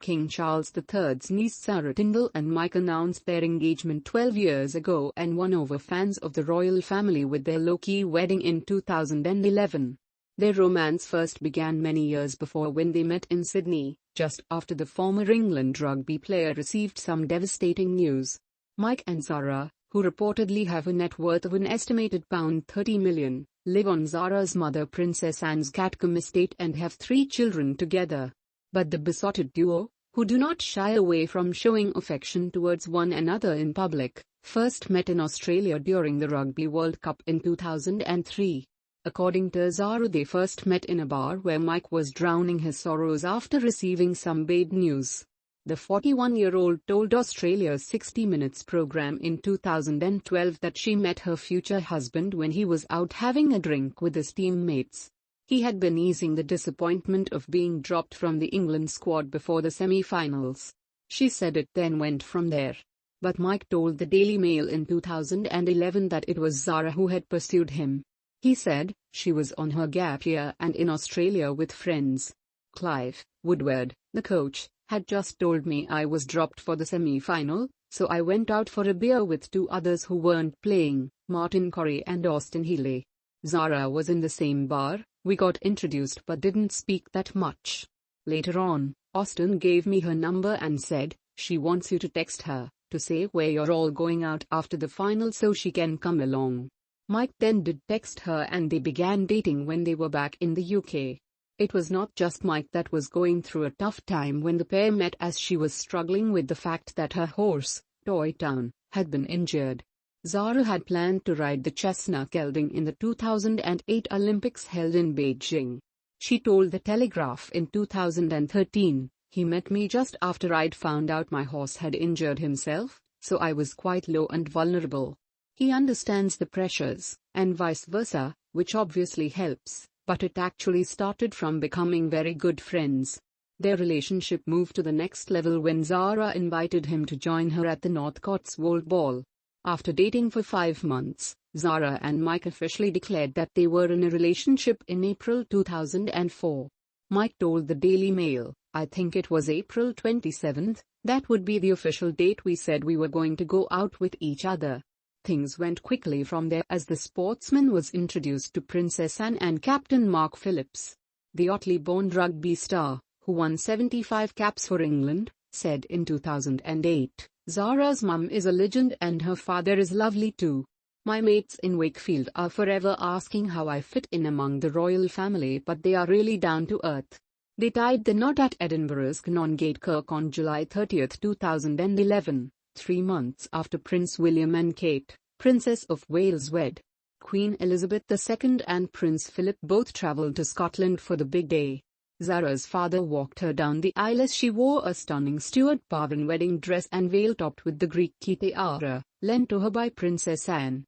King Charles III's niece Zara Tindall and Mike announced their engagement 12 years ago and won over fans of the royal family with their low-key wedding in 2011. Their romance first began many years before when they met in Sydney, just after the former England rugby player received some devastating news. Mike and Zara, who reportedly have a net worth of an estimated £30 million, live on Zara's mother Princess Anne's Catcombe estate and have 3 children together. But the besotted duo, who do not shy away from showing affection towards one another in public, first met in Australia during the Rugby World Cup in 2003. According to Zara, they first met in a bar where Mike was drowning his sorrows after receiving some bad news. The 41-year-old told Australia's 60 Minutes program in 2012 that she met her future husband when he was out having a drink with his teammates. He had been easing the disappointment of being dropped from the England squad before the semi-finals. She said it then went from there. But Mike told the Daily Mail in 2011 that it was Zara who had pursued him. He said, "She was on her gap year and in Australia with friends. Clive Woodward, the coach, had just told me I was dropped for the semi-final, so I went out for a beer with 2 others who weren't playing, Martin Corey and Austin Healey. Zara was in the same bar, we got introduced but didn't speak that much. Later on, Austin gave me her number and said, she wants you to text her, to say where you're all going out after the final so she can come along." Mike then did text her and they began dating when they were back in the UK. It was not just Mike that was going through a tough time when the pair met, as she was struggling with the fact that her horse, Toy Town, had been injured. Zara had planned to ride the chestnut gelding in the 2008 Olympics held in Beijing. She told The Telegraph in 2013, "He met me just after I'd found out my horse had injured himself, so I was quite low and vulnerable. He understands the pressures, and vice versa, which obviously helps, but it actually started from becoming very good friends." Their relationship moved to the next level when Zara invited him to join her at the North Cotswold Ball. After dating for 5 months, Zara and Mike officially declared that they were in a relationship in April 2004. Mike told the Daily Mail, "I think it was April 27th, that would be the official date we said we were going to go out with each other." Things went quickly from there as the sportsman was introduced to Princess Anne and Captain Mark Phillips. The Otley-born rugby star, who won 75 caps for England, said in 2008, "Zara's mum is a legend and her father is lovely too. My mates in Wakefield are forever asking how I fit in among the royal family, but they are really down to earth." They tied the knot at Edinburgh's Canongate Kirk on July 30, 2011. 3 months after Prince William and Kate, Princess of Wales, wed. Queen Elizabeth II and Prince Philip both travelled to Scotland for the big day. Zara's father walked her down the aisle as she wore a stunning Stuart Parvan wedding dress and veil topped with the Greek key tiara, lent to her by Princess Anne.